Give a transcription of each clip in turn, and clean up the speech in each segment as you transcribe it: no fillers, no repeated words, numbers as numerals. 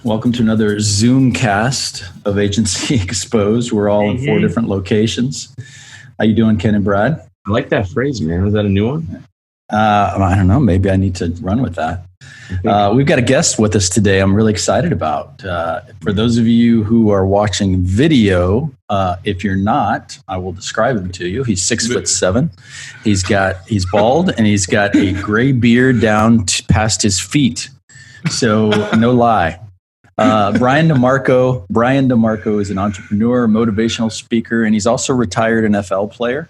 Welcome to another Zoom cast of Agency Exposed. We're all in 4 different locations. How you doing, Ken and Brad? I like that phrase, man. Is that a new one? I don't know. Maybe I need to run with that. We've got a guest with us today I'm really excited about. For those of you who are watching video, if you're not, I will describe him to you. He's 6'7". He's bald and he's got a gray beard down past his feet. So no lie. Brian DeMarco. Brian DeMarco is an entrepreneur, motivational speaker, and he's also a retired NFL player.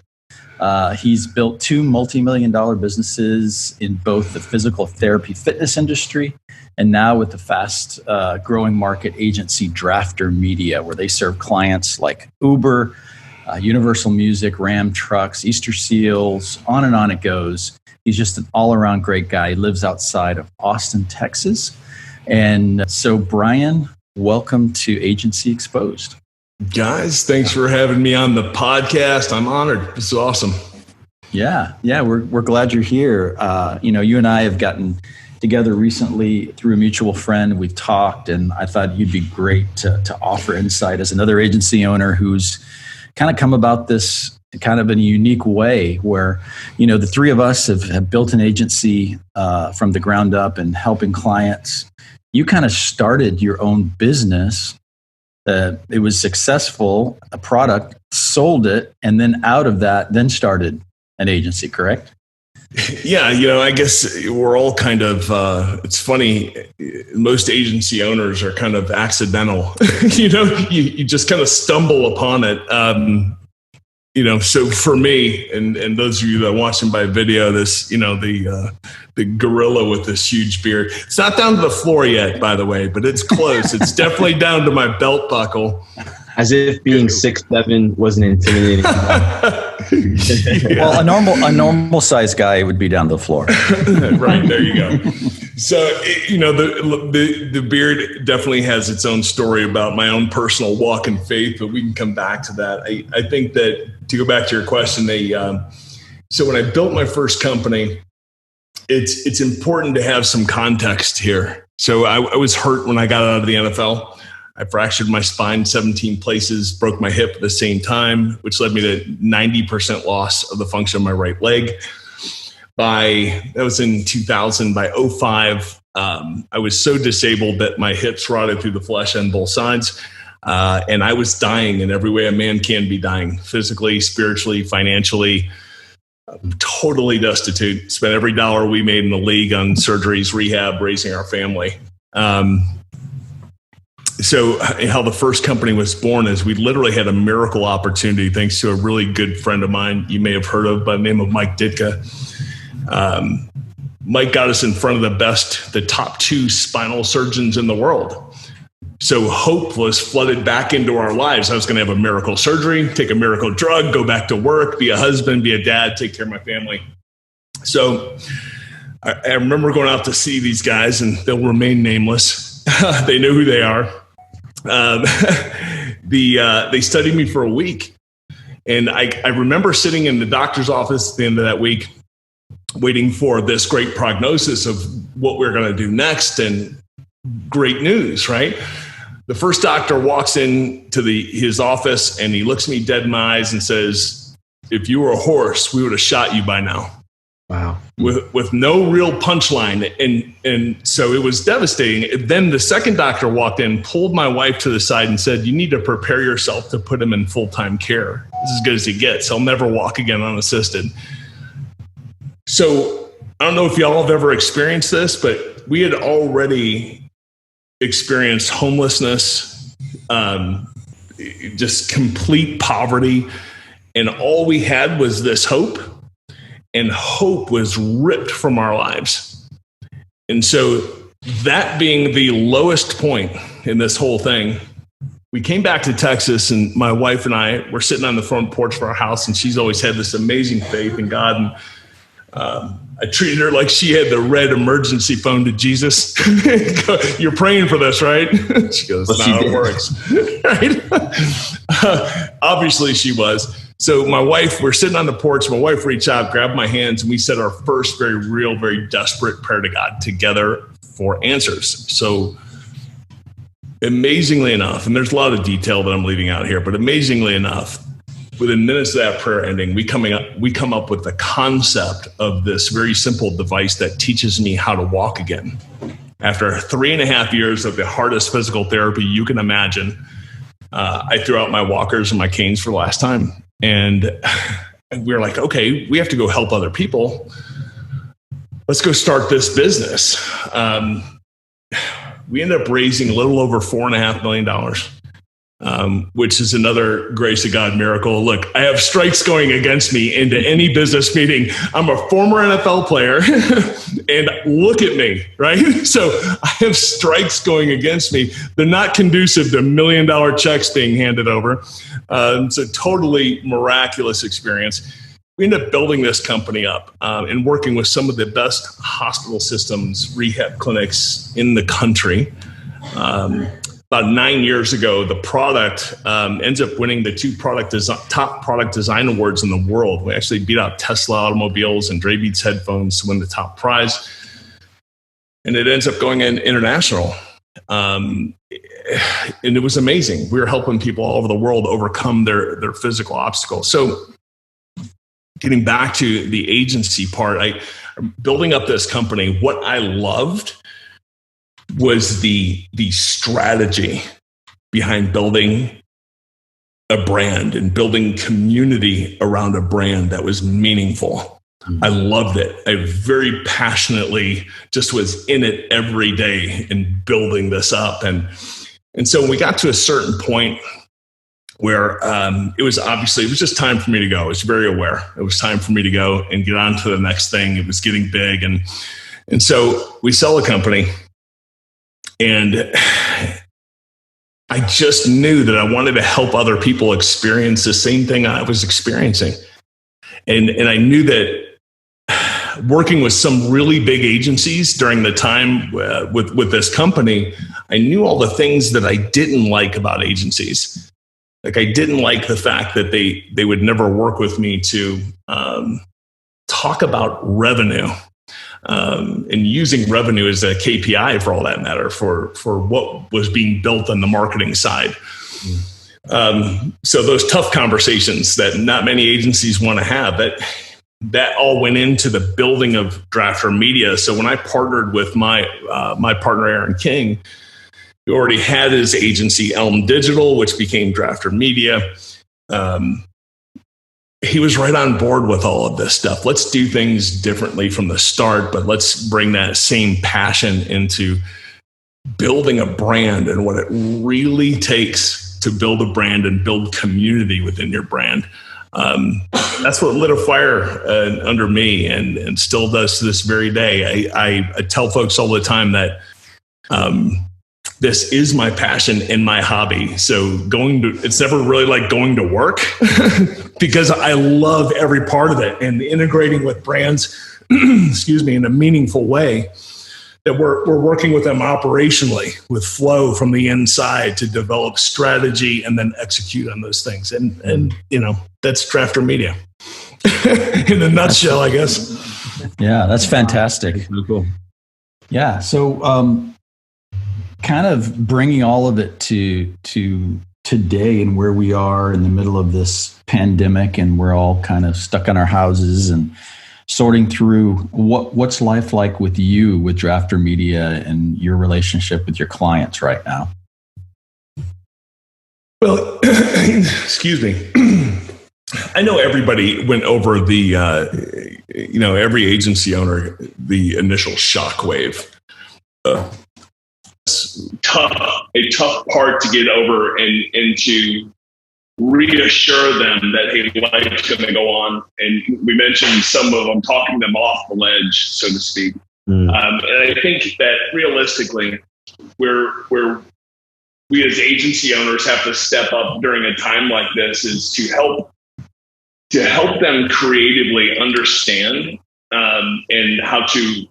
He's built 2 multi-million-dollar businesses in both the physical therapy fitness industry and now with the fast growing market agency Draftr Media, where they serve clients like Uber, Universal Music, Ram Trucks, Easter Seals, on and on it goes. He's just an all-around great guy. He lives outside of Austin, Texas. And so, Brian, welcome to Agency Exposed. Guys, thanks for having me on the podcast. I'm honored. This is awesome. Yeah, we're glad you're here. You and I have gotten together recently through a mutual friend. We've talked, and I thought you'd be great to offer insight as another agency owner who's kind of come about this kind of in a unique way where, the 3 of us have built an agency from the ground up and helping clients. You kind of started your own business. It was successful, a product, sold it, and then out of that, then started an agency, correct? Yeah, I guess we're all kind of, it's funny, most agency owners are kind of accidental. You just kind of stumble upon it. So for me, and those of you that are watching by video, this, the gorilla with this huge beard. It's not down to the floor yet, by the way, but it's close. It's definitely down to my belt buckle. As if being 6'7" wasn't intimidating. Well, a normal size guy would be down to the floor. Right, there you go. So, the beard definitely has its own story about my own personal walk in faith, but we can come back to that. I think that, to go back to your question, so when I built my first company, it's important to have some context here. So I was hurt when I got out of the NFL. I fractured my spine 17 places, broke my hip at the same time, which led me to 90% loss of the function of my right leg. That was in 2000. By 2005, I was so disabled that my hips rotted through the flesh on both sides. And I was dying in every way a man can be dying, physically, spiritually, financially. Totally destitute. Spent every dollar we made in the league on surgeries, rehab, raising our family. So how the first company was born is we literally had a miracle opportunity thanks to a really good friend of mine you may have heard of by the name of Mike Ditka. Mike got us in front of the top 2 spinal surgeons in the world. So hope was flooded back into our lives. I was going to have a miracle surgery, take a miracle drug, go back to work, be a husband, be a dad, take care of my family. So I remember going out to see these guys, and they'll remain nameless. They know who they are. They studied me for a week. And I remember sitting in the doctor's office at the end of that week, waiting for this great prognosis of what we're going to do next, and great news, right? The first doctor walks into his office and he looks me dead in my eyes and says, "If you were a horse, we would have shot you by now." Wow. With no real punchline. And so it was devastating. Then the second doctor walked in, pulled my wife to the side and said, "You need to prepare yourself to put him in full-time care. This is as good as he gets. He'll never walk again unassisted." So I don't know if y'all have ever experienced this, but we had already experienced homelessness, just complete poverty. And all we had was this hope, and hope was ripped from our lives. And so that being the lowest point in this whole thing, we came back to Texas, and my wife and I were sitting on the front porch of our house, and she's always had this amazing faith in God. And I treated her like she had the red emergency phone to Jesus. "You're praying for this, right?" She goes, "That's not how it works." Right? Obviously she was. So we're sitting on the porch. My wife reached out, grabbed my hands, and we said our first very real, very desperate prayer to God together for answers. So amazingly enough, and there's a lot of detail that I'm leaving out here, but amazingly enough, within minutes of that prayer ending, we come up with the concept of this very simple device that teaches me how to walk again. After 3.5 years of the hardest physical therapy you can imagine, I threw out my walkers and my canes for the last time. And we were like, okay, we have to go help other people. Let's go start this business. We ended up raising a little over $4.5 million, which is another grace of God miracle. Look, I have strikes going against me into any business meeting. I'm a former NFL player and look at me, right? So I have strikes going against me. They're not conducive to $1 million checks being handed over. It's a totally miraculous experience. We ended up building this company up and working with some of the best hospital systems, rehab clinics in the country. About 9 years ago, the product ends up winning the top product design awards in the world. We actually beat out Tesla automobiles and Dre Beats headphones to win the top prize. And it ends up going international. And it was amazing. We were helping people all over the world overcome their physical obstacles. So getting back to the agency part, building up this company, what I loved was the strategy behind building a brand and building community around a brand that was meaningful. I loved it. I very passionately just was in it every day in building this up. And so when we got to a certain point where it was just time for me to go. I was very aware. It was time for me to go and get on to the next thing. It was getting big. And so we sell a company. And I just knew that I wanted to help other people experience the same thing I was experiencing. And I knew that working with some really big agencies during the time with this company, I knew all the things that I didn't like about agencies. Like I didn't like the fact that they would never work with me to talk about revenue. And using revenue as a KPI for all that matter for what was being built on the marketing side. So those tough conversations that not many agencies want to have, that all went into the building of Draftr Media. So when I partnered with my partner, Aaron King, who already had his agency, Elm Digital, which became Draftr Media, he was right on board with all of this stuff. Let's do things differently from the start, but let's bring that same passion into building a brand and what it really takes to build a brand and build community within your brand. That's what lit a fire under me and still does to this very day. I tell folks all the time that this is my passion and my hobby. So it's never really like going to work because I love every part of it and integrating with brands, in a meaningful way that we're working with them operationally with flow from the inside to develop strategy and then execute on those things. And that's Draftr Media in a nutshell, I guess. Yeah, that's fantastic. That's really cool. Yeah. So, kind of bringing all of it to today and where we are in the middle of this pandemic, and we're all kind of stuck in our houses and sorting through what's life like with you with Draftr Media and your relationship with your clients right now. Well, excuse me. I know everybody went over every agency owner, the initial shockwave. A tough part to get over and to reassure them that, hey, life's going to go on. And we mentioned some of them talking them off the ledge, so to speak. And I think that realistically, where we as agency owners have to step up during a time like this is to help them creatively understand and how to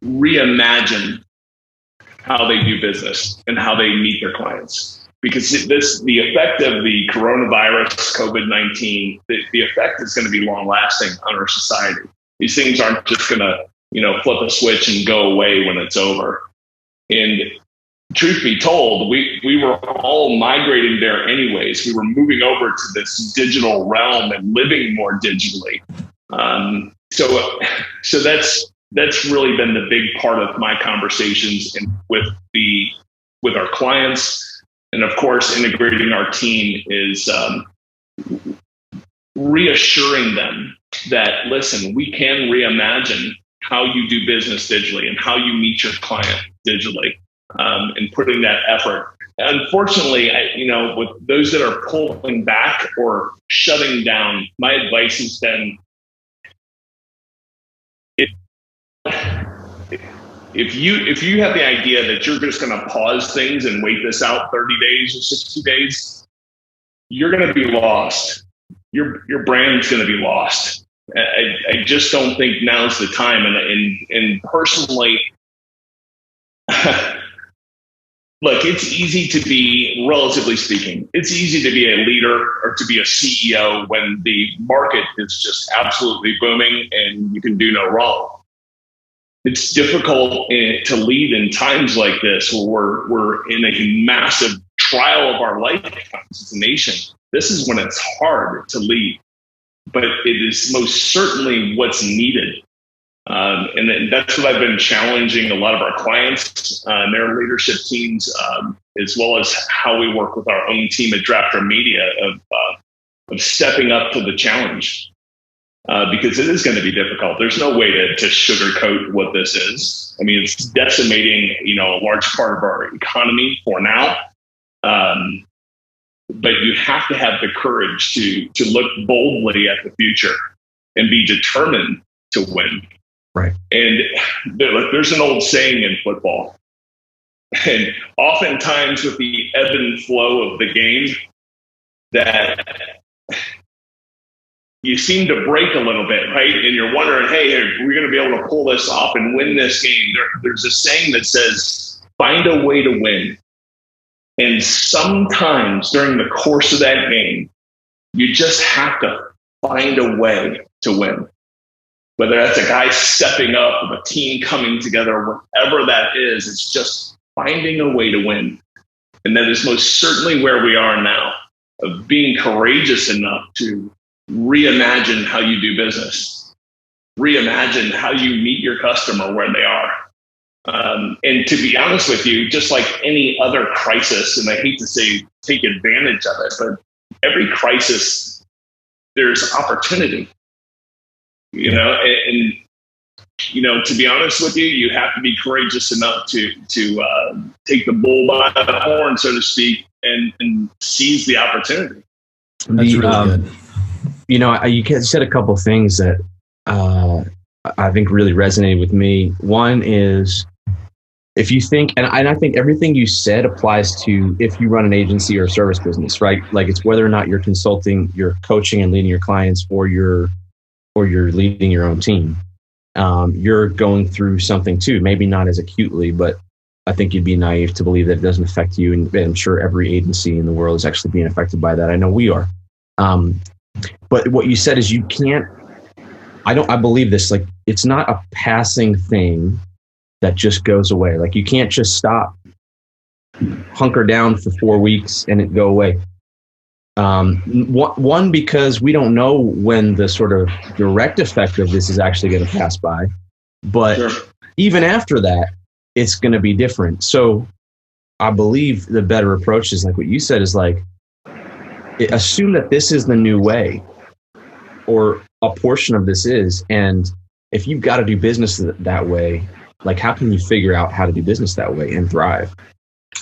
reimagine how they do business and how they meet their clients. Because the effect of the coronavirus, COVID-19, the effect is going to be long lasting on our society. These things aren't just going to, flip a switch and go away when it's over. And truth be told, we were all migrating there anyways. We were moving over to this digital realm and living more digitally. So that's really been the big part of my conversations with our clients, and of course, integrating our team is reassuring them that, listen, we can reimagine how you do business digitally and how you meet your client digitally, and putting that effort. Unfortunately, with those that are pulling back or shutting down, my advice has been, if you have the idea that you're just going to pause things and wait this out 30 days or 60 days, you're going to be lost. Your brand's going to be lost. I just don't think now's the time. And personally, look, it's easy to be, relatively speaking, it's easy to be a leader or to be a CEO when the market is just absolutely booming and you can do no wrong. It's difficult to lead in times like this where we're in a massive trial of our lifetimes as a nation. This is when it's hard to lead, but it is most certainly what's needed. And that's what I've been challenging a lot of our clients and their leadership teams, as well as how we work with our own team at Draftr Media of stepping up to the challenge. Because it is going to be difficult. There's no way to sugarcoat what this is. I mean, it's decimating, a large part of our economy for now. But you have to have the courage to look boldly at the future and be determined to win. Right. And there's an old saying in football, and oftentimes with the ebb and flow of the game, that you seem to break a little bit, right? And you're wondering, hey, are we going to be able to pull this off and win this game? There's a saying that says, find a way to win. And sometimes during the course of that game, you just have to find a way to win. Whether that's a guy stepping up, a team coming together, whatever that is, it's just finding a way to win. And that is most certainly where we are now, of being courageous enough to reimagine how you do business, reimagine how you meet your customer where they are. And to be honest with you, just like any other crisis, and I hate to say take advantage of it, but every crisis, there's opportunity, and to be honest with you, you have to be courageous enough to take the bull by the horn, so to speak, and seize the opportunity. That's really good. You said a couple of things that I think really resonated with me. One is, if you think, and I think everything you said applies to if you run an agency or a service business, right? Like, it's whether or not you're consulting, you're coaching and leading your clients, or you're leading your own team. You're going through something too, maybe not as acutely, but I think you'd be naive to believe that it doesn't affect you. And I'm sure every agency in the world is actually being affected by that. I know we are. But what you said is you can't, I believe this, like, it's not a passing thing that just goes away. Like, you can't just stop, hunker down for 4 weeks and it go away. One, because we don't know when the sort of direct effect of this is actually going to pass by. But sure, even after that, it's going to be different. So I believe the better approach is, like what you said, is like, assume that this is the new way, or a portion of this is. And if you've got to do business that way, like, how can you figure out how to do business that way and thrive?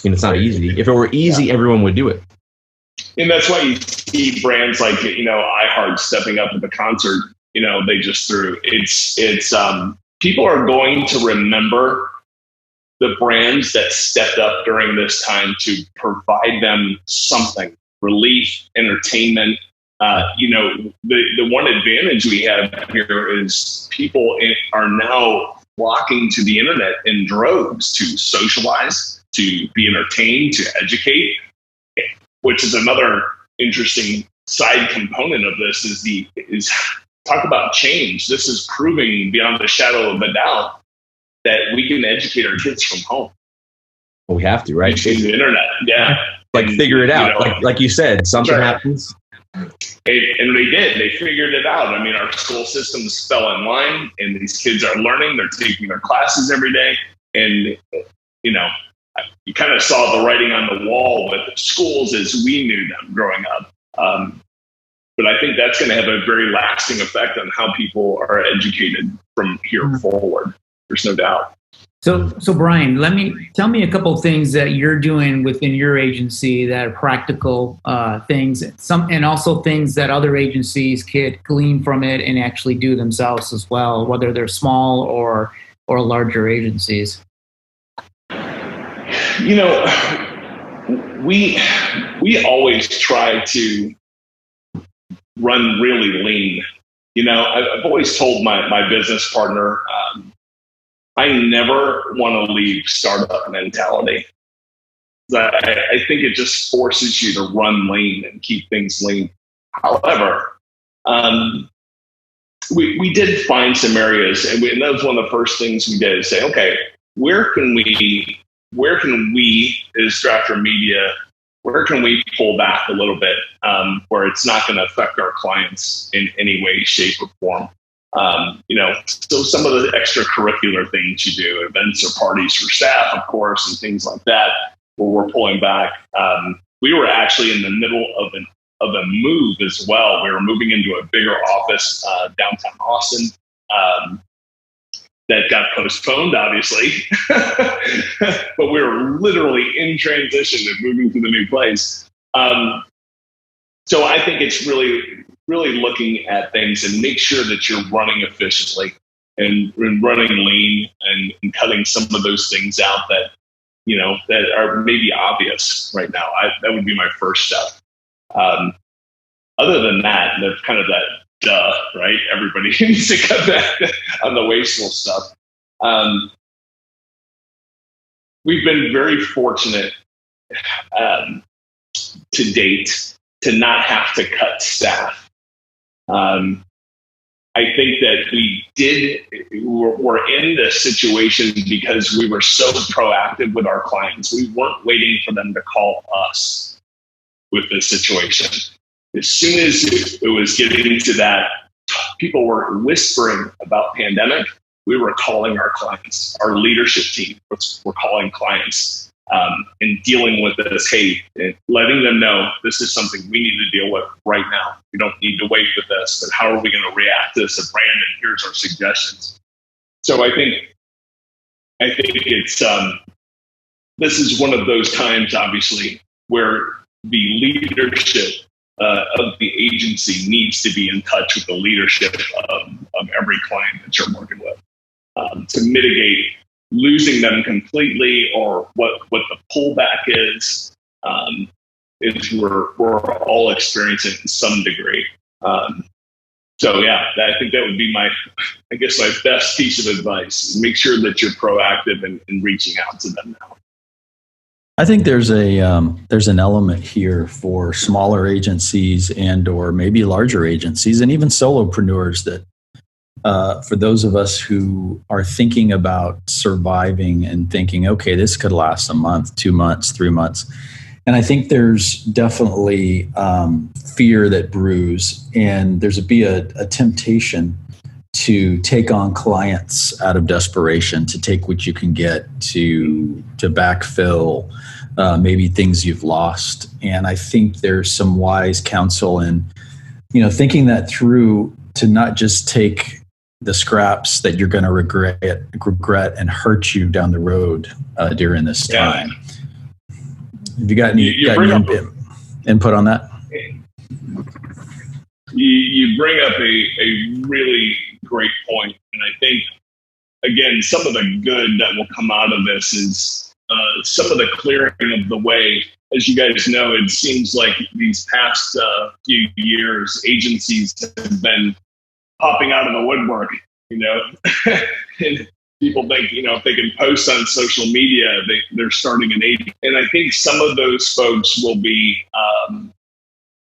It's not easy. If it were easy, everyone would do it. And that's why you see brands like, iHeart stepping up at the concert, they just threw. It's people are going to remember the brands that stepped up during this time to provide them something, relief, entertainment. The one advantage we have here is people are now flocking to the internet in droves to socialize, to be entertained, to educate, which is another interesting side component of this is talk about change. This is proving beyond a shadow of a doubt that we can educate our kids from home. Well, we have to, right? Using the internet. Yeah. Like figure it out. Like you said, something right. happens. And they did. They figured it out. I mean, our school systems fell in line, and these kids are learning. They're taking their classes every day. And, you kind of saw the writing on the wall with schools as we knew them growing up. But I think that's going to have a very lasting effect on how people are educated from here forward. There's no doubt. So Brian, tell me a couple of things that you're doing within your agency that are practical things, and also things that other agencies could glean from it and actually do themselves as well, whether they're small or larger agencies. We always try to run really lean. I've always told my business partner, I never want to leave startup mentality. I think it just forces you to run lean and keep things lean. However, we did find some areas, and that was one of the first things we did, is say, okay, where can we as Draftr Media, where can we pull back a little bit where it's not going to affect our clients in any way, shape, or form? So some of the extracurricular things you do, events or parties for staff, of course, and things like that, where we're pulling back. We were actually in the middle of a move as well. We were moving into a bigger office downtown Austin that got postponed, obviously. But we were literally in transition of moving to the new place. So I think it's really looking at things and make sure that you're running efficiently and running lean and cutting some of those things out that are maybe obvious right now. That would be my first step. Other than that, there's kind of that right? Everybody needs to cut back on the wasteful stuff. We've been very fortunate to date to not have to cut staff. I think that we're in this situation because we were so proactive with our clients. We weren't waiting for them to call us with this situation. As soon as it was getting to that, people were whispering about pandemic. We were calling our clients. Our leadership team were calling clients and dealing with this, and letting them know this is something we need to deal with right now. We don't need to wait with this, but how are we going to react to this? And Brandon, here's our suggestions. So I think it's this is one of those times, obviously, where the leadership of the agency needs to be in touch with the leadership of every client that you're working with to mitigate losing them completely, or what the pullback is we're all experiencing to some degree. So yeah, I think that would be my best piece of advice. Make sure that you're proactive in reaching out to them now. I think there's an element here for smaller agencies and or maybe larger agencies and even solopreneurs that for those of us who are thinking about surviving and thinking, okay, this could last a month, 2 months, 3 months. And I think there's definitely fear that brews, and there's a temptation to take on clients out of desperation, to take what you can get, to backfill maybe things you've lost. And I think there's some wise counsel in, thinking that through, to not just take the scraps that you're going to regret and hurt you down the road during this time. Have you got any input on that? You bring up a really great point. And I think, again, some of the good that will come out of this is some of the clearing of the way. As you guys know, it seems like these past few years, agencies have been popping out of the woodwork, and people think, if they can post on social media, they're starting an agency. And I think some of those folks will be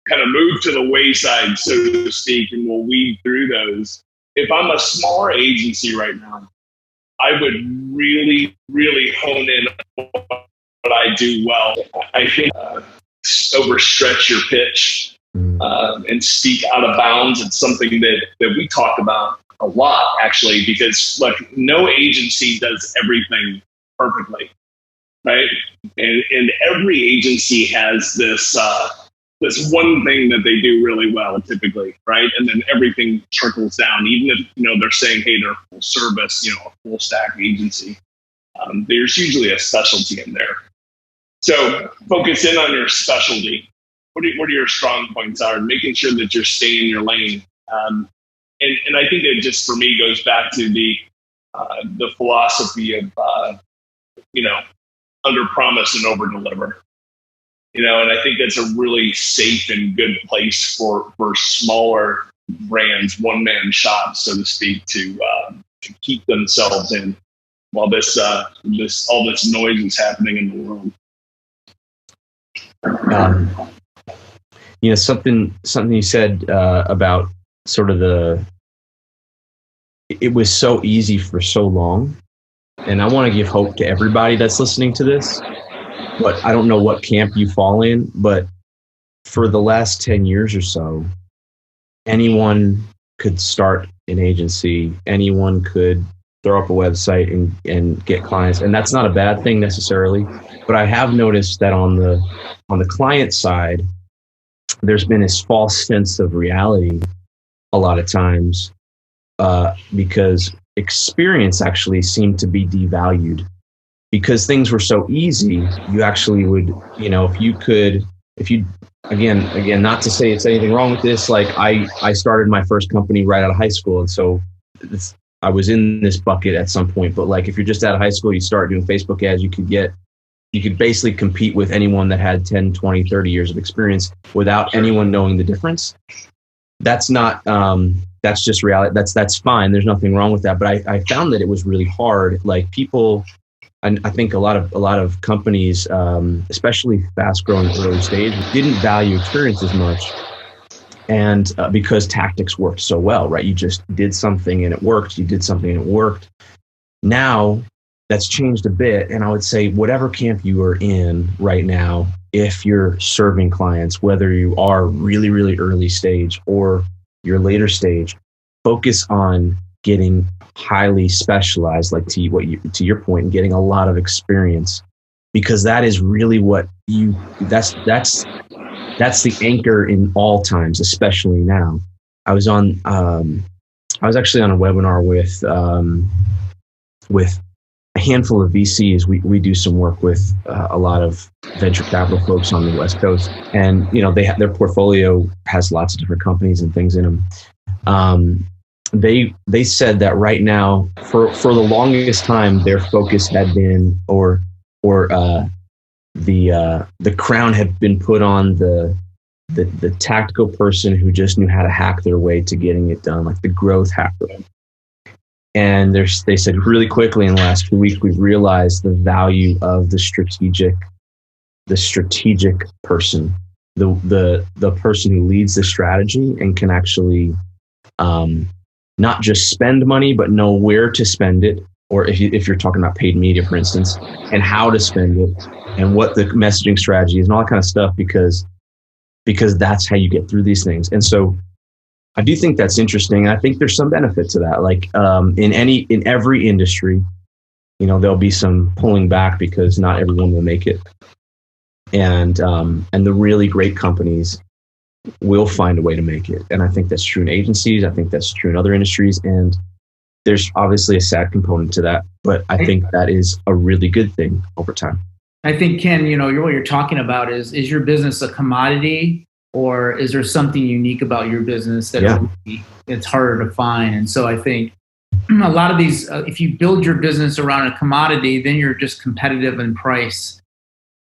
kind of moved to the wayside, so to speak, and we'll weed through those. If I'm a smaller agency right now, I would really, really hone in on what I do well. I think overstretch your pitch and speak out of bounds. It's something that we talk about a lot, actually, because look, no agency does everything perfectly, right? And every agency has this one thing that they do really well, typically, right? And then everything trickles down, even if they're saying, hey, they're full service, a full stack agency. There's usually a specialty in there. So focus in on your specialty. What are your strong points are, making sure that you're staying in your lane. And I think it just, for me, goes back to the philosophy of, under promise and over deliver. And I think that's a really safe and good place for smaller brands, one-man shops, so to speak, to keep themselves in while all this noise is happening in the world. Something you said about sort of it was so easy for so long, and I want to give hope to everybody that's listening to this. But I don't know what camp you fall in, but for the last 10 years or so, anyone could start an agency, anyone could throw up a website and get clients. And that's not a bad thing necessarily, but I have noticed that on the client side, there's been this false sense of reality a lot of times because experience actually seemed to be devalued. Because things were so easy, you actually would, if you, again, not to say it's anything wrong with this, like I started my first company right out of high school. And so I was in this bucket at some point, but like, if you're just out of high school, you start doing Facebook ads, you could basically compete with anyone that had 10, 20, 30 years of experience without anyone knowing the difference. That's not, that's just reality. That's fine. There's nothing wrong with that. But I found that it was really hard. Like people, and I think a lot of companies, especially fast-growing early stage, didn't value experience as much, and because tactics worked so well, right? You just did something and it worked. You did something and it worked. Now that's changed a bit, and I would say whatever camp you are in right now, if you're serving clients, whether you are really, really early stage or you're later stage, focus on getting highly specialized, like to your point, and getting a lot of experience, because that is really what that's the anchor in all times, especially now. I was actually on a webinar with a handful of VCs. We do some work with a lot of venture capital folks on the West Coast, and their portfolio has lots of different companies and things in them. They said that right now, for the longest time, their focus had been, or the crown had been put on the tactical person who just knew how to hack their way to getting it done, like the growth hacker. And they said really quickly in the last 2 weeks, we've realized the value of the strategic person, the person who leads the strategy and can actually not just spend money, but know where to spend it. Or if you're talking about paid media, for instance, and how to spend it and what the messaging strategy is and all that kind of stuff, because that's how you get through these things. And so I do think that's interesting. I think there's some benefit to that. Like in every industry, there'll be some pulling back because not everyone will make it. And the really great companies will find a way to make it. And I think that's true in agencies. I think that's true in other industries. And there's obviously a sad component to that, but I think that is a really good thing over time. I think, Ken, what you're talking about is your business a commodity, or is there something unique about your business that it's harder to find? And so I think a lot of these, if you build your business around a commodity, then you're just competitive in price.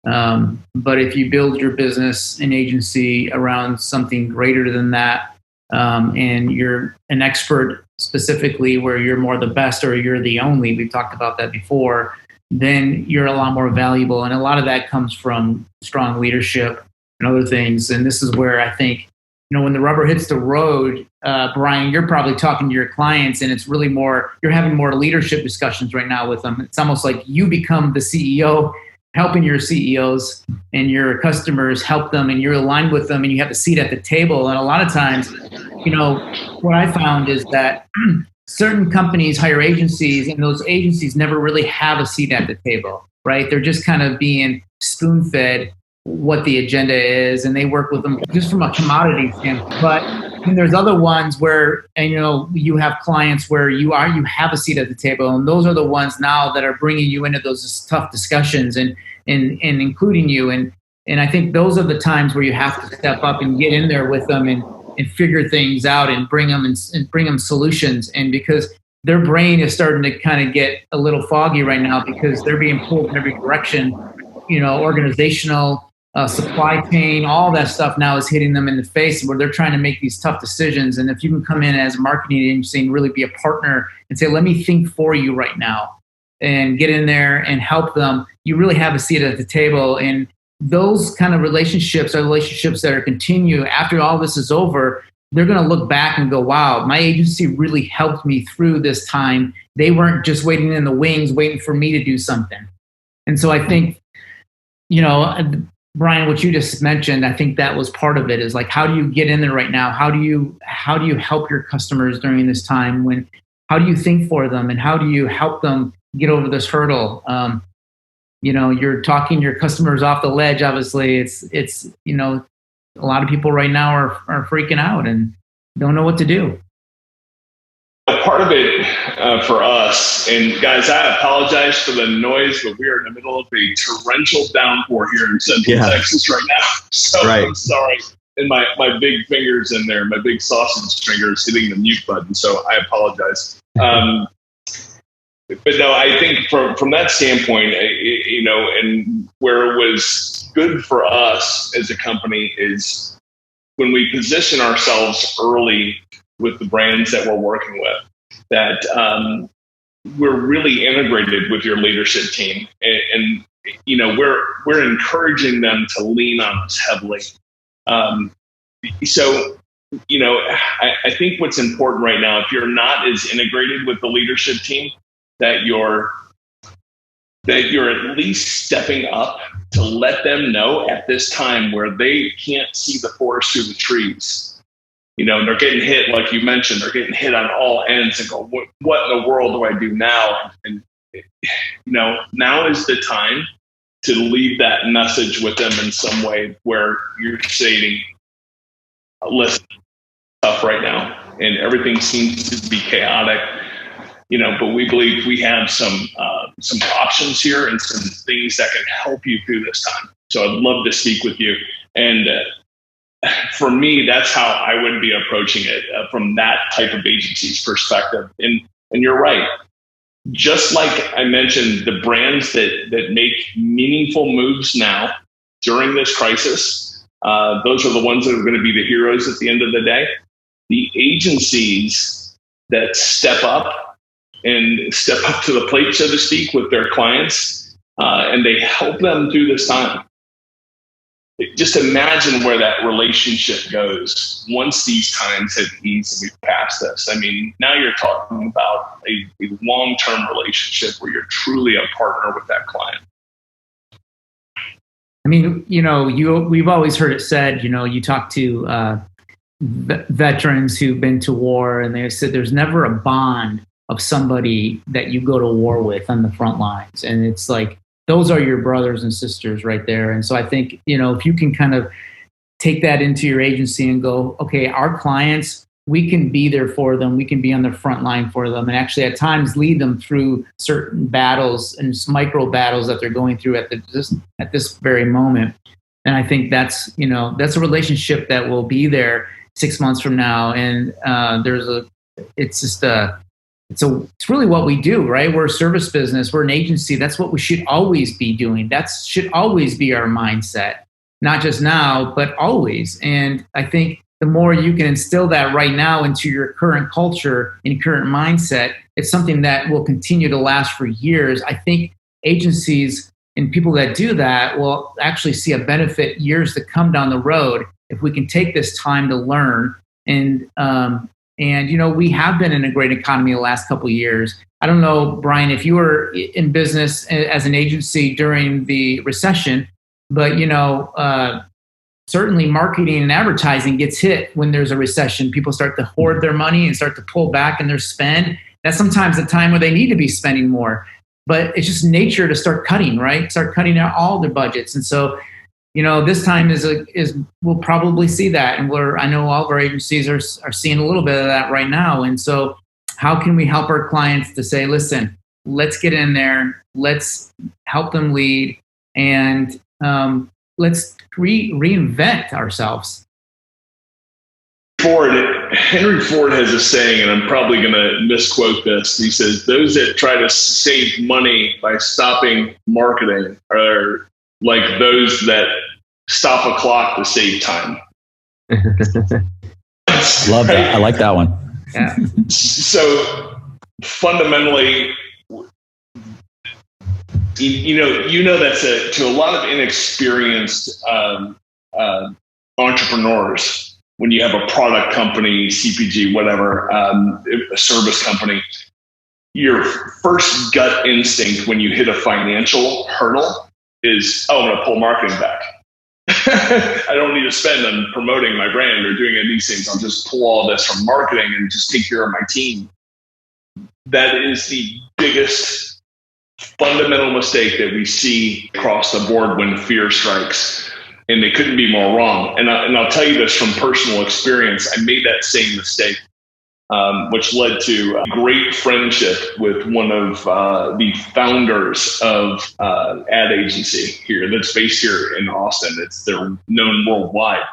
But if you build your business and agency around something greater than that, and you're an expert specifically where you're more the best or you're the only, we've talked about that before, then you're a lot more valuable. And a lot of that comes from strong leadership and other things. And this is where I think, when the rubber hits the road, Brian, you're probably talking to your clients and it's really more, you're having more leadership discussions right now with them. It's almost like you become the CEO helping your CEOs and your customers, help them, and you're aligned with them, and you have a seat at the table. And a lot of times, what I found is that certain companies hire agencies, and those agencies never really have a seat at the table, right? They're just kind of being spoon-fed what the agenda is, and they work with them just from a commodity standpoint. But and there's other ones where, and you have clients where you have a seat at the table, and those are the ones now that are bringing you into those tough discussions and including you. And I think those are the times where you have to step up and get in there with them and figure things out and bring them solutions. And because their brain is starting to kind of get a little foggy right now because they're being pulled in every direction, organizational, supply chain, all that stuff now is hitting them in the face where they're trying to make these tough decisions. And if you can come in as a marketing agency and really be a partner and say, let me think for you right now and get in there and help them, you really have a seat at the table. And those kind of relationships are relationships that are continue after all this is over. They're going to look back and go, wow, my agency really helped me through this time. They weren't just waiting in the wings, waiting for me to do something. And so I think, Brian, what you just mentioned, I think that was part of it, is like, how do you get in there right now? How do you help your customers during this time? How do you think for them, and how do you help them get over this hurdle? You're talking your customers off the ledge. Obviously, it's a lot of people right now are freaking out and don't know what to do. Part of it for us, and guys, I apologize for the noise, but we are in the middle of a torrential downpour here in Central Texas right now. So I'm sorry. And my big fingers in there, my big sausage fingers hitting the mute button. So I apologize. But no, I think from that standpoint, and where it was good for us as a company is when we position ourselves early with the brands that we're working with, that we're really integrated with your leadership team, and we're encouraging them to lean on us heavily. So I think what's important right now, if you're not as integrated with the leadership team, that you're at least stepping up to let them know at this time where they can't see the forest through the trees. They're getting hit, like you mentioned, they're getting hit on all ends and go, what in the world do I do now? And, now is the time to leave that message with them in some way where you're saying, listen, tough right now, and everything seems to be chaotic, but we believe we have some options here and some things that can help you through this time. So I'd love to speak with you. And, for me, that's how I would be approaching it from that type of agency's perspective. And you're right. Just like I mentioned, the brands that make meaningful moves now during this crisis, those are the ones that are going to be the heroes at the end of the day. The agencies that step up to the plate, so to speak, with their clients, and they help them through this time. Just imagine where that relationship goes once these times have eased and we've passed this. I mean, now you're talking about a long-term relationship where you're truly a partner with that client. I mean, we've always heard it said, you talk to veterans who've been to war, and they said there's never a bond of somebody that you go to war with on the front lines. And it's like, those are your brothers and sisters right there. And so I think, if you can kind of take that into your agency and go, okay, our clients, we can be there for them. We can be on the front line for them. And actually at times lead them through certain battles and micro battles that they're going through at this very moment. And I think that's a relationship that will be there 6 months from now. And it's really what we do, right? We're a service business. We're an agency. That's what we should always be doing. That should always be our mindset, not just now, but always. And I think the more you can instill that right now into your current culture and current mindset, it's something that will continue to last for years. I think agencies and people that do that will actually see a benefit years to come down the road if we can take this time to learn and And, we have been in a great economy the last couple of years. I don't know, Brian, if you were in business as an agency during the recession, but, certainly marketing and advertising gets hit when there's a recession. People start to hoard their money and start to pull back in their spend. That's sometimes the time where they need to be spending more. But it's just nature to start cutting, right? Start cutting out all their budgets. And so, this time is we'll probably see that. And I know all of our agencies are seeing a little bit of that right now. And so how can we help our clients to say, listen, let's get in there, let's help them lead, and let's reinvent ourselves. Henry Ford has a saying, and I'm probably going to misquote this. He says, those that try to save money by stopping marketing are like those that stop a clock to save time. Love that. I like that one. Yeah. So fundamentally, that's to a lot of inexperienced entrepreneurs. When you have a product company, CPG, whatever, a service company, your first gut instinct when you hit a financial hurdle is, I'm going to pull marketing back. I don't need to spend on promoting my brand or doing any of these things. I'll just pull all this from marketing and just take care of my team. That is the biggest fundamental mistake that we see across the board when fear strikes. And they couldn't be more wrong. And I'll tell you this from personal experience. I made that same mistake, which led to a great friendship with one of the founders of ad agency here that's based here in Austin. They're known worldwide.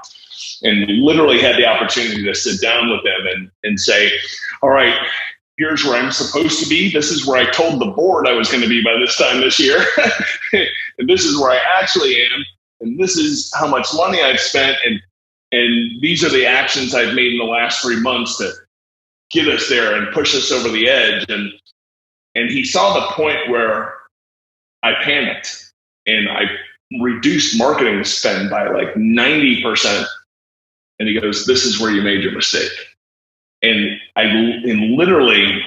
And we literally had the opportunity to sit down with them and say, all right, here's where I'm supposed to be. This is where I told the board I was going to be by this time this year. And this is where I actually am. And this is how much money I've spent, and these are the actions I've made in the last 3 months to get us there and push us over the edge. And he saw the point where I panicked and I reduced marketing spend by like 90%. And he goes, "This is where you made your mistake." And I literally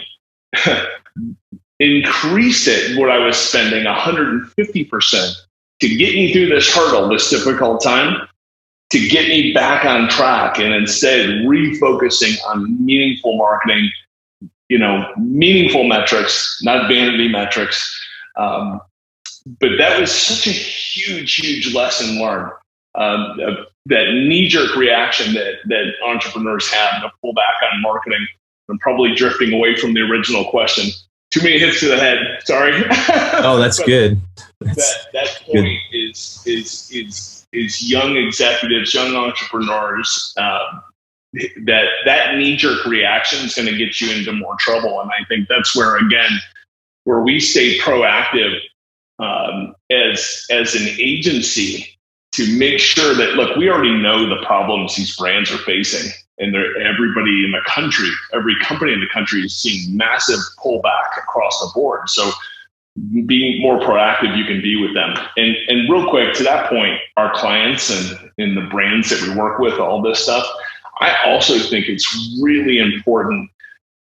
increased it, what I was spending 150%. To get me through this hurdle, this difficult time, to get me back on track, and instead refocusing on meaningful marketing, meaningful metrics, not vanity metrics. But that was such a huge lesson learned. That knee-jerk reaction that entrepreneurs have to pull back on marketing. I'm probably drifting away from the original question. Too many hits to the head. Sorry. Oh, that's good. That point is young executives, young entrepreneurs. That knee-jerk reaction is going to get you into more trouble, and I think that's where we stay proactive as an agency to make sure that, look, we already know the problems these brands are facing. And everybody in the country, every company in the country is seeing massive pullback across the board. So being more proactive, you can be with them. And real quick, to that point, our clients and the brands that we work with, all this stuff, I also think it's really important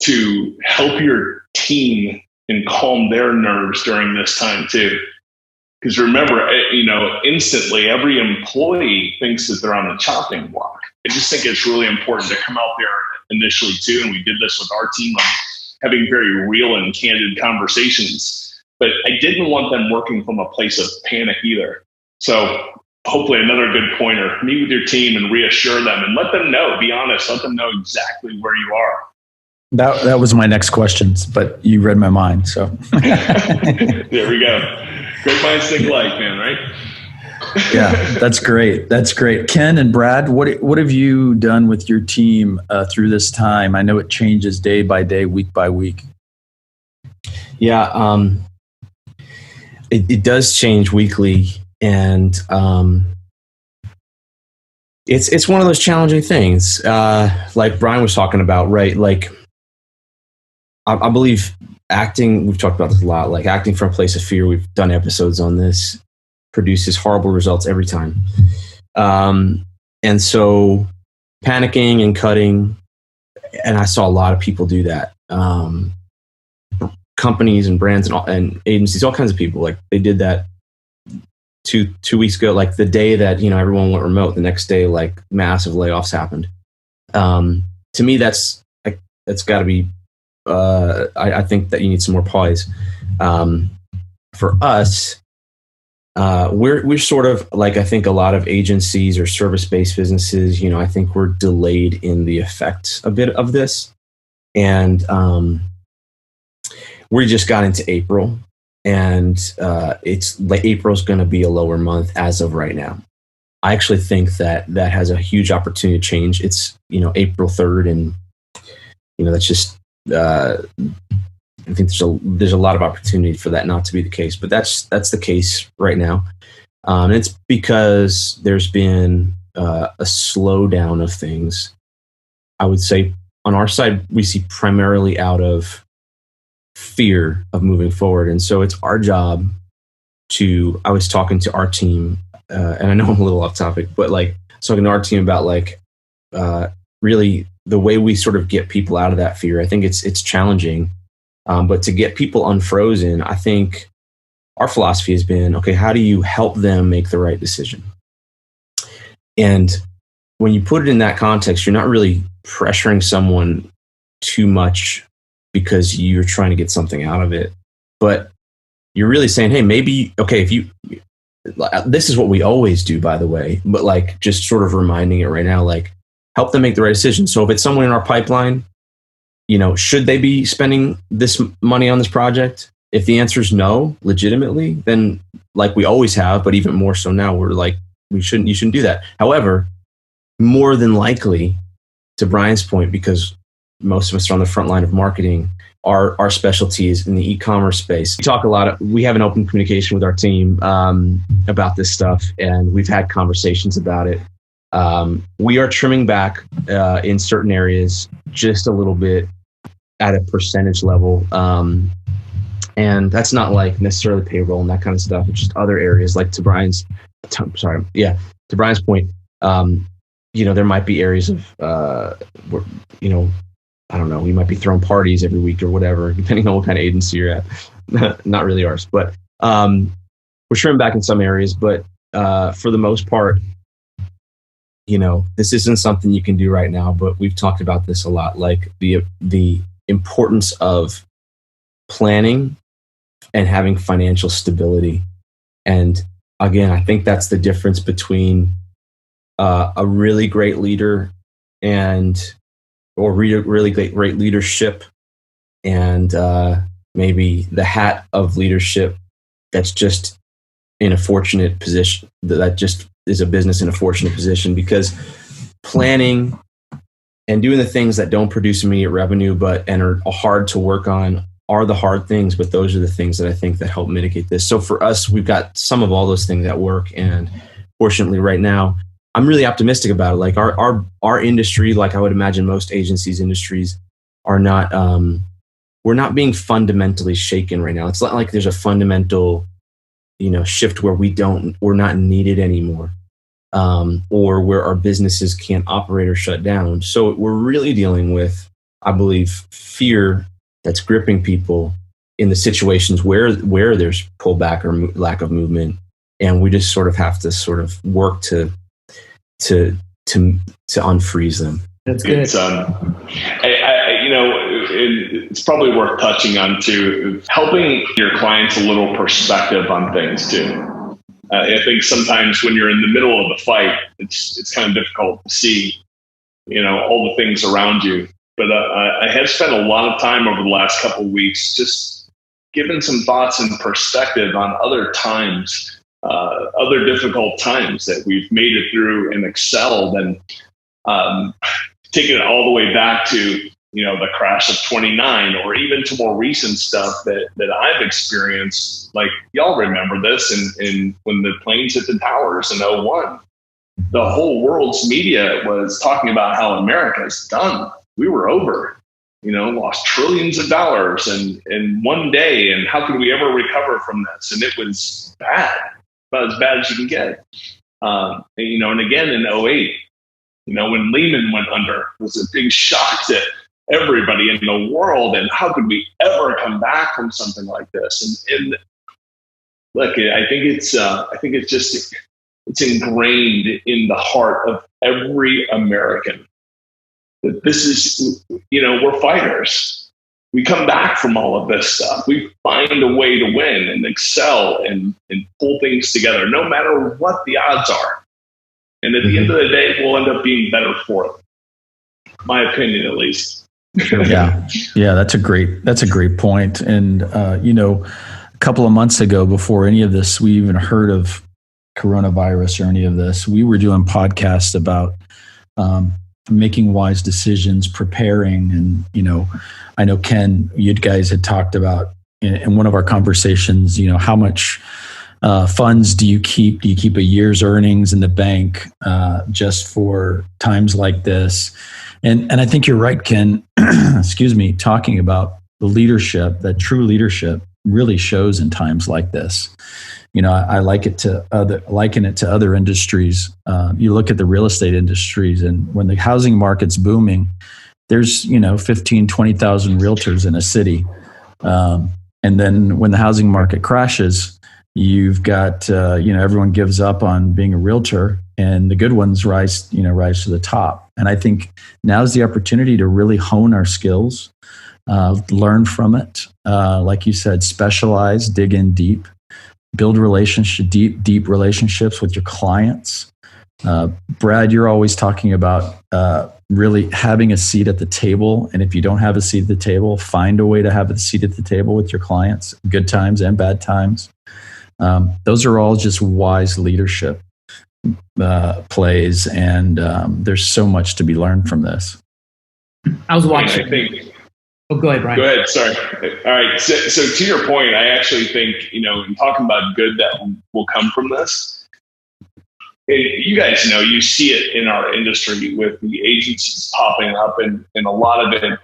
to help your team and calm their nerves during this time too. Because remember, instantly every employee thinks that they're on the chopping block. I just think it's really important to come out there initially too, and we did this with our team, having very real and candid conversations. But I didn't want them working from a place of panic either. So hopefully another good pointer, meet with your team and reassure them and let them know, be honest, let them know exactly where you are. That was my next questions, but you read my mind. So there we go. Great minds think alike, man, right? Yeah, that's great. That's great. Ken and Brad, what have you done with your team through this time? I know it changes day by day, week by week. Yeah, it does change weekly, and it's one of those challenging things. Like Brian was talking about, right? Like I believe acting, we've talked about this a lot, like acting from a place of fear. We've done episodes on this. Produces horrible results every time. And so panicking and cutting and I saw a lot of people do that. Companies and brands and agencies, all kinds of people, like they did that two weeks ago, like the day that, everyone went remote, the next day, like massive layoffs happened. To me, that's got to be, I think that you need some more poise. For us, we're sort of like, I think a lot of agencies or service-based businesses, I think we're delayed in the effects a bit of this. And we just got into April, and it's like April's going to be a lower month as of right now. I actually think that has a huge opportunity to change. It's, April 3rd, and, that's just, I think there's a lot of opportunity for that not to be the case, but that's the case right now. And it's because there's been a slowdown of things. I would say on our side, we see primarily out of fear of moving forward. And so it's our job I was talking to our team, and I know I'm a little off topic, but like talking to our team about like really the way we sort of get people out of that fear. I think it's challenging. But to get people unfrozen, I think our philosophy has been, okay, how do you help them make the right decision? And when you put it in that context, you're not really pressuring someone too much because you're trying to get something out of it. But you're really saying, hey, maybe, okay, this is what we always do, by the way, but like just sort of reminding it right now, like help them make the right decision. So if it's someone in our pipeline, should they be spending this money on this project? If the answer is no, legitimately, then like we always have, but even more so now, we're like, you shouldn't do that. However, more than likely, to Brian's point, because most of us are on the front line of marketing, our specialty is in the e-commerce space. We have an open communication with our team about this stuff, and we've had conversations about it. We are trimming back in certain areas just a little bit at a percentage level. And that's not like necessarily payroll and that kind of stuff. It's just other areas, like to Brian's point, there might be areas of, where, I don't know, we might be throwing parties every week or whatever, depending on what kind of agency you're at. Not really ours, but we're trimming back in some areas. But for the most part, this isn't something you can do right now, but we've talked about this a lot, like the importance of planning and having financial stability. And again, I think that's the difference between a really great leader or really great leadership and maybe the hat of leadership that's just in a fortunate position, that just is a business in a fortunate position, because planning and doing the things that don't produce immediate revenue and are hard to work on are the hard things, but those are the things that I think that help mitigate this. So for us, we've got some of all those things at work, and fortunately right now, I'm really optimistic about it. Like our industry, like I would imagine most agencies' industries, are not, we're not being fundamentally shaken right now. It's not like there's a fundamental, shift where we're not needed anymore, or where our businesses can't operate or shut down. So we're really dealing with, I believe, fear that's gripping people in the situations where there's pullback or lack of movement, and we just sort of have to sort of work to unfreeze them. That's good. It's probably worth touching on too, helping your clients a little perspective on things too. I think sometimes when you're in the middle of the fight, it's kind of difficult to see, all the things around you. But I have spent a lot of time over the last couple of weeks just giving some thoughts and perspective on other times, other difficult times that we've made it through and excelled, and taking it all the way back to, the crash of 29, or even to more recent stuff that I've experienced. Like, y'all remember this in when the planes hit the towers in 01. The whole world's media was talking about how America's done. We were over, lost trillions of dollars in one day, and how could we ever recover from this? And it was bad, about as bad as you can get. And again in 08, when Lehman went under, it was a big shock everybody in the world. And how could we ever come back from something like this? And look, I think it's ingrained in the heart of every American that this is, we're fighters. We come back from all of this stuff. We find a way to win and excel and pull things together, no matter what the odds are. And at the end of the day, we'll end up being better for it. My opinion, at least. Yeah, that's a great point. And a couple of months ago, before any of this, we even heard of coronavirus or any of this, we were doing podcasts about making wise decisions, preparing, and I know Ken, you guys had talked about in one of our conversations, how much funds do you keep? Do you keep a year's earnings in the bank just for times like this? And I think you're right, Ken. Excuse me, talking about the leadership, that true leadership really shows in times like this. I liken it to other industries. You look at the real estate industries, and when the housing market's booming, there's 15, 20,000 realtors in a city. And then when the housing market crashes, you've got, everyone gives up on being a realtor, and the good ones rise to the top. And I think now's the opportunity to really hone our skills, learn from it. Like you said, specialize, dig in deep, build deep relationships with your clients. Brad, you're always talking about really having a seat at the table. And if you don't have a seat at the table, find a way to have a seat at the table with your clients, good times and bad times. Those are all just wise leadership plays. And there's so much to be learned from this. I was watching. Go ahead, Brian. Go ahead. Sorry. All right. So to your point, I actually think, in talking about good that will come from this, you guys know, you see it in our industry with the agencies popping up, and a lot of it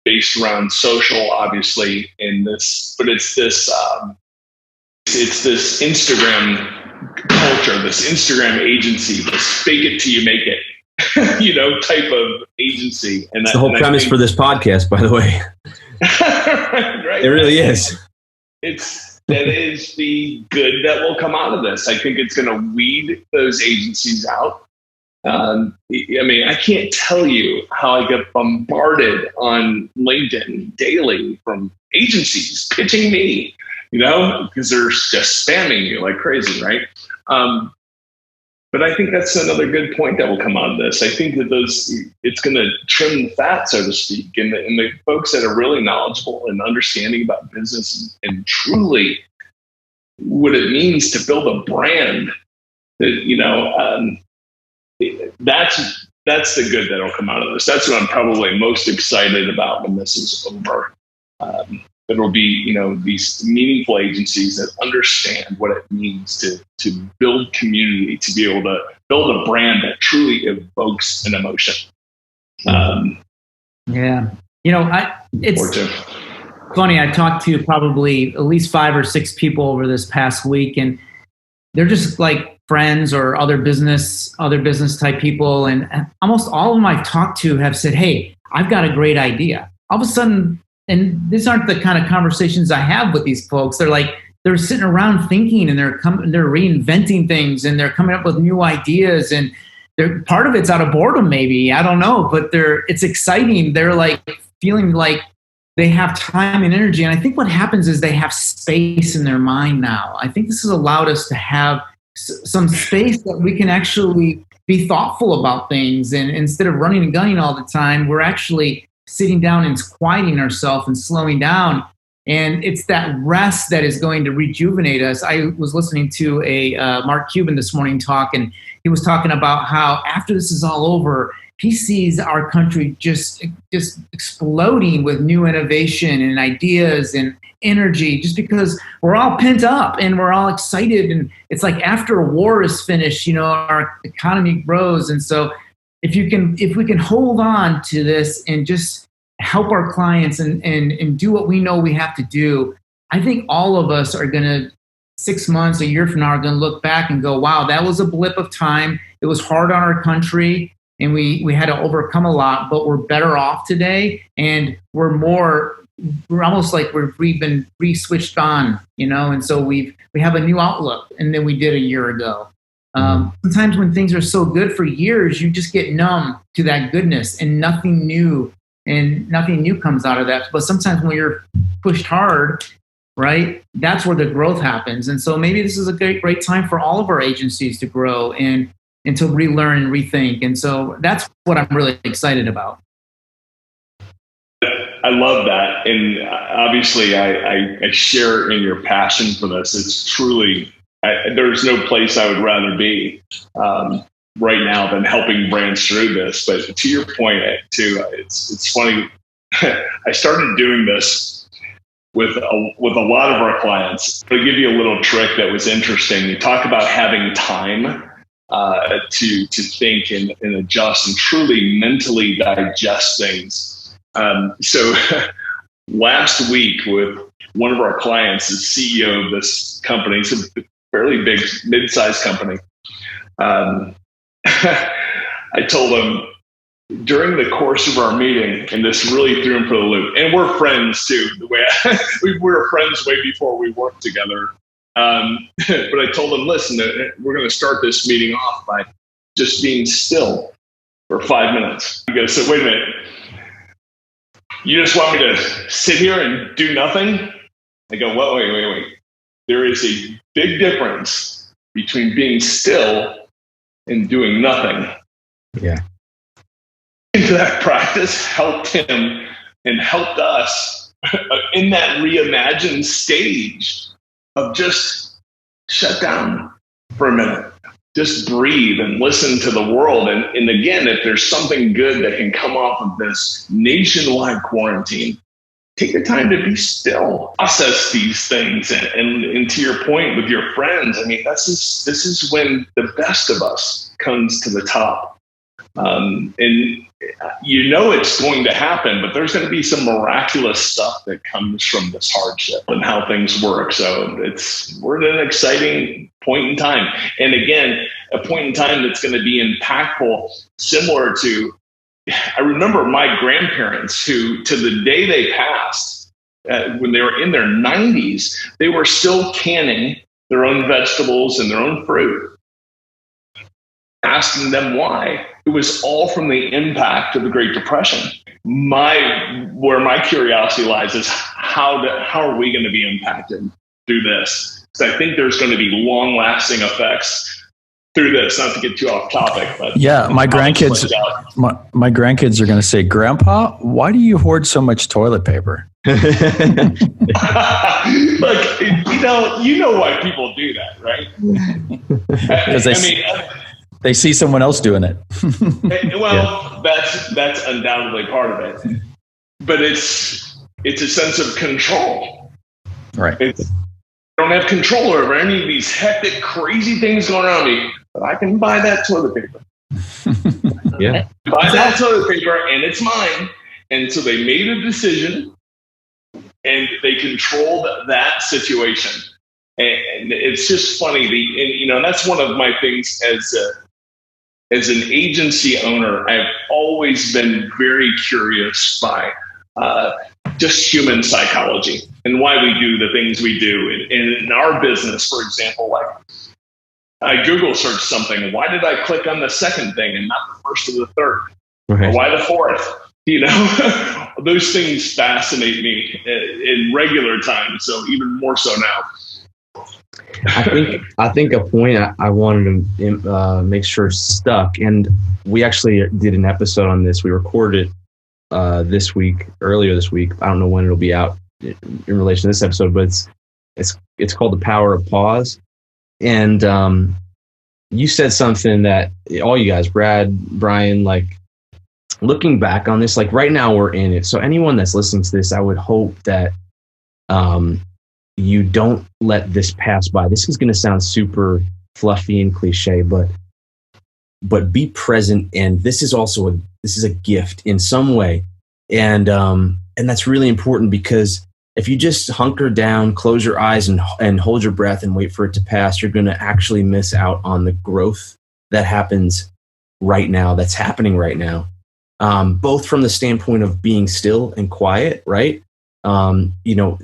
based around social, obviously, but it's this Instagram culture, this Instagram agency, this fake it till you make it, type of agency. And that's the whole premise for this podcast, by the way. Right? It really is. That is the good that will come out of this. I think it's going to weed those agencies out. I can't tell you how I get bombarded on LinkedIn daily from agencies pitching me, because they're just spamming you like crazy, right? But I think that's another good point that will come out of this. I think that it's going to trim the fat, so to speak, and the folks that are really knowledgeable and understanding about business and truly what it means to build a brand. That that's the good that'll come out of this. That's what I'm probably most excited about when this is over. It'll be, these meaningful agencies that understand what it means to build community, to be able to build a brand that truly evokes an emotion. It's funny. I talked to probably at least 5 or 6 people over this past week, and they're just like friends or other business type people. And almost all of them I've talked to have said, "Hey, I've got a great idea." All of a sudden, and these aren't the kind of conversations I have with these folks. They're sitting around thinking, and they're reinventing things, and they're coming up with new ideas, and part of it's out of boredom, maybe, I don't know, but it's exciting. They're like feeling like they have time and energy. And I think what happens is they have space in their mind now. I think this has allowed us to have some space that we can actually be thoughtful about things. And instead of running and gunning all the time, we're actually sitting down and quieting ourselves and slowing down. And it's that rest that is going to rejuvenate us. I was listening to a Mark Cuban this morning talk, and he was talking about how after this is all over, he sees our country just exploding with new innovation and ideas and energy, just because we're all pent up and we're all excited. And it's like after a war is finished, our economy grows. And so if we can hold on to this and just help our clients and do what we know we have to do, I think all of us are going to, 6 months, a year from now, are going to look back and go, wow, that was a blip of time. It was hard on our country. and we had to overcome a lot, but we're better off today, and we're almost like we've been re-switched on, and so we have a new outlook than we did a year ago. Sometimes when things are so good for years, you just get numb to that goodness, and nothing new comes out of that. But sometimes when you're pushed hard, right, that's where the growth happens. And so maybe this is a great time for all of our agencies to grow and to relearn and rethink. And so that's what I'm really excited about. I love that. And obviously I share in your passion for this. It's truly, there's no place I would rather be right now than helping brands through this. But to your point too, it's funny. I started doing this with a lot of our clients. I'll give you a little trick that was interesting. You talk about having time to think and adjust and truly mentally digest things. So last week with one of our clients, the CEO of this company, it's a fairly big, mid-sized company. I told him during the course of our meeting, and this really threw him for the loop, and we're friends too. The way we were friends way before we worked together. But I told him, listen, we're going to start this meeting off by just being still for 5 minutes. He goes, so wait a minute. You just want me to sit here and do nothing? I go, well, wait. There is a big difference between being still and doing nothing. Yeah. That practice helped him and helped us in that reimagined stage of just shut down for a minute. Just breathe and listen to the world. And again, if there's something good that can come off of this nationwide quarantine, take the time to be still, process these things. And to your point with your friends, I mean, this is when the best of us comes to the top. And it's going to happen, but there's going to be some miraculous stuff that comes from this hardship and how things work. So we're at an exciting point in time. And again, a point in time that's going to be impactful, similar to, I remember my grandparents who, to the day they passed, when they were in their 90s, they were still canning their own vegetables and their own fruit. Asking them why. It was all from the impact of the Great Depression. Where my curiosity lies is how are we going to be impacted through this? Because I think there's going to be long-lasting effects through this. Not to get too off topic, but yeah, my grandkids are going to say, "Grandpa, why do you hoard so much toilet paper?" Look, you know why people do that, right? Because they see someone else doing it. Well, that's undoubtedly part of it, but it's a sense of control. Right. I don't have control over any of these hectic, crazy things going around me, but I can buy that toilet paper. Yeah. Buy that toilet paper, and it's mine. And so they made a decision, and they controlled that situation. And it's just funny. And that's one of my things as an agency owner. I've always been very curious by just human psychology and why we do the things we do. And in our business, for example, like I Google search something. Why did I click on the second thing and not the first or the third? Right. Or why the fourth? Those things fascinate me in regular time. So even more so now. I think a point I wanted to make sure stuck, and we actually did an episode on this. We recorded it earlier this week. I don't know when it'll be out in relation to this episode, but it's called The Power of Pause. And you said something that all you guys, Brad, Brian, like looking back on this, like right now we're in it. So anyone that's listening to this, I would hope that you don't let this pass by. This is going to sound super fluffy and cliche, but be present. And this is also this is a gift in some way. And that's really important, because if you just hunker down, close your eyes and hold your breath and wait for it to pass, you're going to actually miss out on the growth that happens right now that's happening right now, both from the standpoint of being still and quiet, right? You're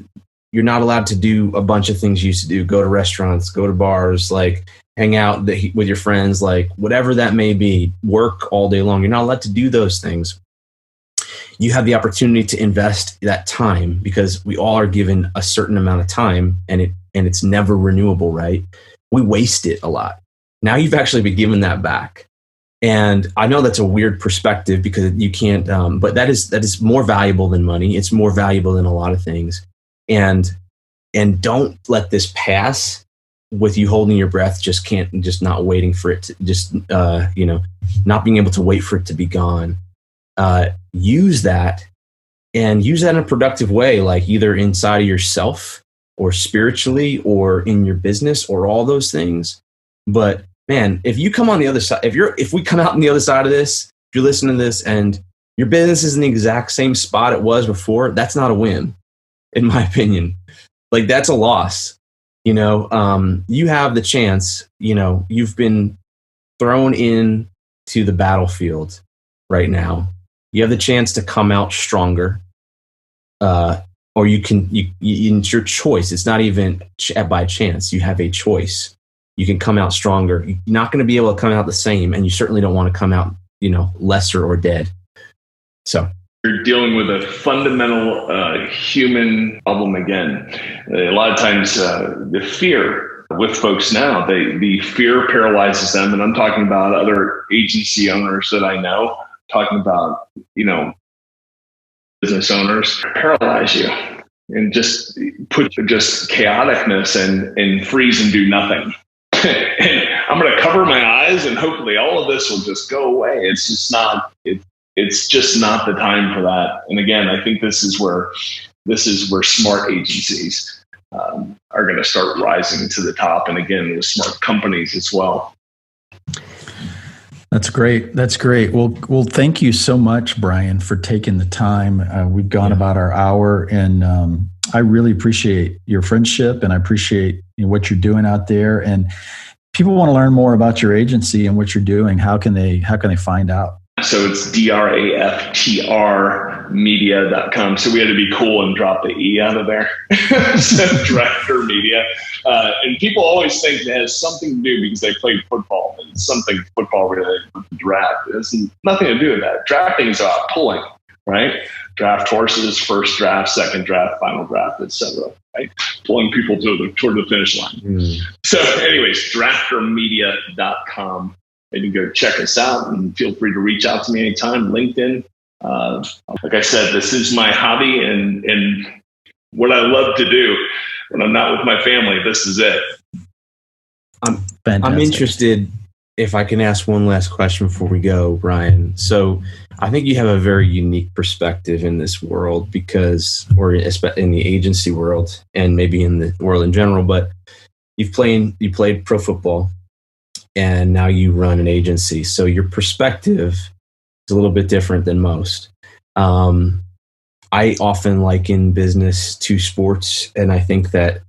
not allowed to do a bunch of things you used to do, go to restaurants, go to bars, like hang out with your friends, like whatever that may be, work all day long. You're not allowed to do those things. You have the opportunity to invest that time, because we all are given a certain amount of time, and it's never renewable, right? We waste it a lot. Now you've actually been given that back. And I know that's a weird perspective, because you can't, but that is more valuable than money. It's more valuable than a lot of things. And don't let this pass with you holding your breath, just not waiting for it to not being able to wait for it to be gone. Use that in a productive way, like either inside of yourself or spiritually or in your business or all those things. But man, if you come on the other side, if we come out on the other side of this, if you're listening to this and your business is in the exact same spot it was before, that's not a win, in my opinion. Like, that's a loss. You have the chance, you've been thrown in to the battlefield right now. You have the chance to come out stronger, or it's your choice. It's not even by chance. You have a choice. You can come out stronger. You're not going to be able to come out the same, and you certainly don't want to come out, lesser or dead. So you're dealing with a fundamental human problem again. A lot of times, the fear with folks now, the fear paralyzes them, and I'm talking about other agency owners that I know. Talking about, business owners, paralyze you and just put just chaoticness and freeze and do nothing. And I'm going to cover my eyes and hopefully all of this will just go away. It's just not, it's just not the time for that. And again, I think this is where smart agencies are going to start rising to the top. And again, with smart companies as well. That's great. Well, thank you so much, Brian, for taking the time. We've gone about our hour, and I really appreciate your friendship, and I appreciate what you're doing out there. And people want to learn more about your agency and what you're doing. How can they find out? So it's Draftr Media.com. So we had to be cool and drop the E out of there. So Draftr Media. And people always think it has something to do because they played football, and something football related with the draft. It has nothing to do with that. Drafting is about pulling, right? Draft horses, first draft, second draft, final draft, etc. Right? Pulling people toward the finish line. So anyways, DraftRmedia.com. And you can go check us out, and feel free to reach out to me anytime. LinkedIn. Like I said, this is my hobby and what I love to do when I'm not with my family. This is it. I'm interested, if I can ask one last question before we go, Brian. So I think you have a very unique perspective in this world, or in the agency world and maybe in the world in general, but you played pro football, and now you run an agency. So your perspective is a little bit different than most. I often liken business to sports, and I think that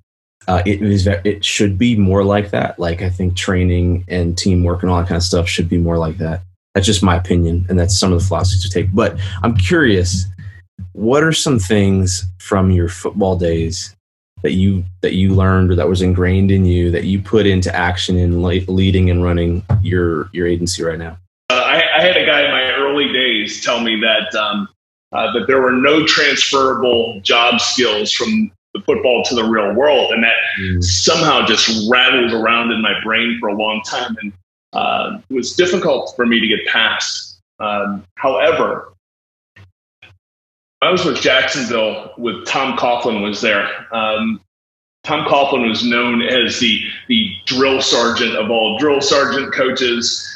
it should be more like that. Like, I think training and teamwork and all that kind of stuff should be more like that. That's just my opinion, and that's some of the philosophies to take. But I'm curious, what are some things from your football days that you learned, or that was ingrained in you, that you put into action in leading and running your agency right now? I had a guy in my early days tell me that that there were no transferable job skills from the football to the real world, and that somehow just rattled around in my brain for a long time, and it was difficult for me to get past. However, I was with Jacksonville with Tom Coughlin was there. Tom Coughlin was known as the drill sergeant of all drill sergeant coaches.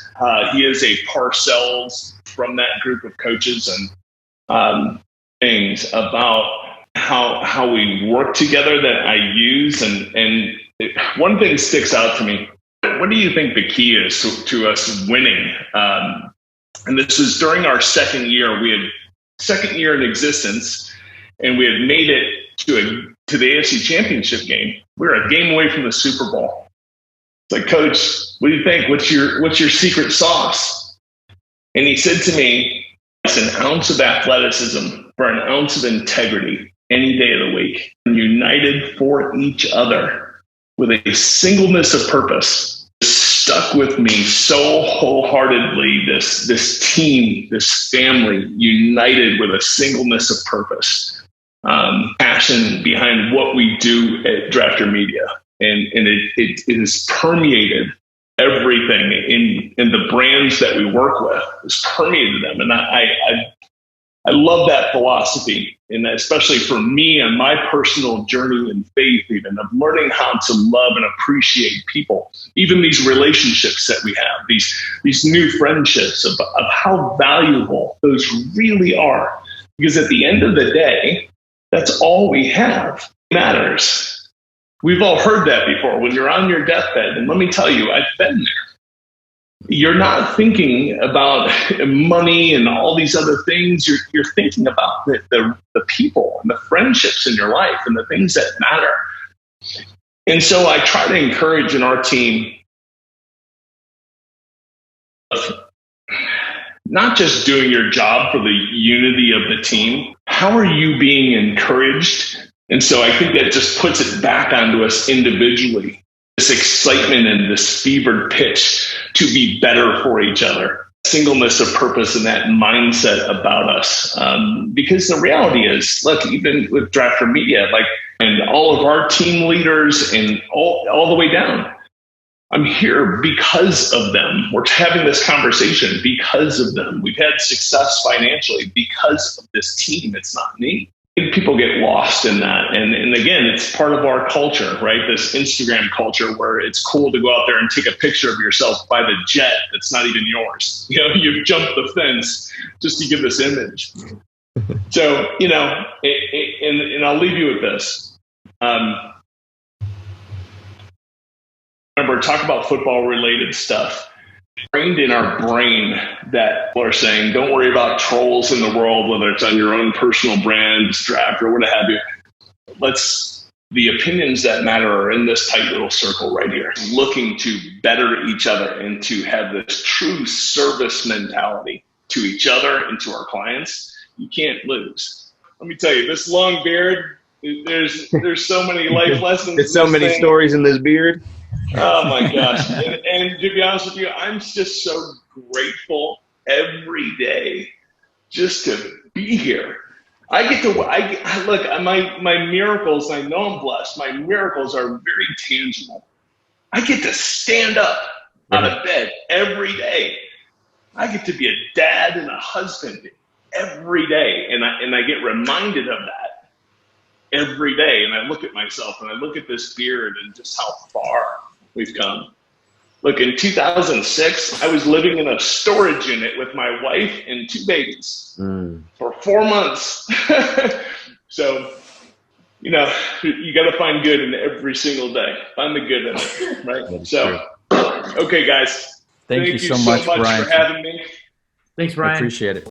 He is a Parcells from that group of coaches, and things about how we work together that I use. And one thing sticks out to me. What do you think the key is to us winning? And this is during our second year. We had second year in existence, and we had made it to the AFC Championship game. We were a game away from the Super Bowl. It's like, Coach, what do you think? What's your secret sauce? And he said to me, it's an ounce of athleticism for an ounce of integrity any day of the week, united for each other with a singleness of purpose. Stuck with me so wholeheartedly, this team, this family, united with a singleness of purpose, passion behind what we do at Draftr Media. And it is permeated everything in the brands that we work with. It's permeated them. And I love that philosophy, and especially for me on my personal journey in faith, even of learning how to love and appreciate people, even these relationships that we have, these new friendships of how valuable those really are. Because at the end of the day, that's all we have matters. We've all heard that before when you're on your deathbed. And let me tell you, I've been there. You're not thinking about money and all these other things. You're thinking about the people and the friendships in your life and the things that matter. And so I try to encourage in our team not just doing your job for the unity of the team. How are you being encouraged? And so I think that just puts it back onto us individually. This excitement and this fevered pitch to be better for each other, singleness of purpose and that mindset about us. Because the reality is, look, even with Draftr Media, and all of our team leaders and all the way down, I'm here because of them. We're having this conversation because of them. We've had success financially because of this team. It's not me. People get lost in that. And again, it's part of our culture, right? This Instagram culture where it's cool to go out there and take a picture of yourself by the jet that's not even yours. You've jumped the fence just to give this image. So, and I'll leave you with this. Remember, talk about football related stuff. Trained in our brain that people are saying, don't worry about trolls in the world, whether it's on your own personal brand, draft, or what have you. The opinions that matter are in this tight little circle right here, looking to better each other and to have this true service mentality to each other and to our clients. You can't lose. Let me tell you, this long beard, there's so many life lessons. There's so many stories in this beard. Oh my gosh. And to be honest with you, I'm just so grateful every day just to be here. I get to look, my miracles, I know I'm blessed. My miracles are very tangible. I get to stand up out of bed every day. I get to be a dad and a husband every day. And I get reminded of that every day. And I look at myself and I look at this beard and just how far we've come. Look, in 2006, I was living in a storage unit with my wife and 2 babies for 4 months. So, you got to find good in every single day. Find the good in it, right? So, okay, guys. Thank you so much, Brian, for having me. Thanks, Brian. I appreciate it.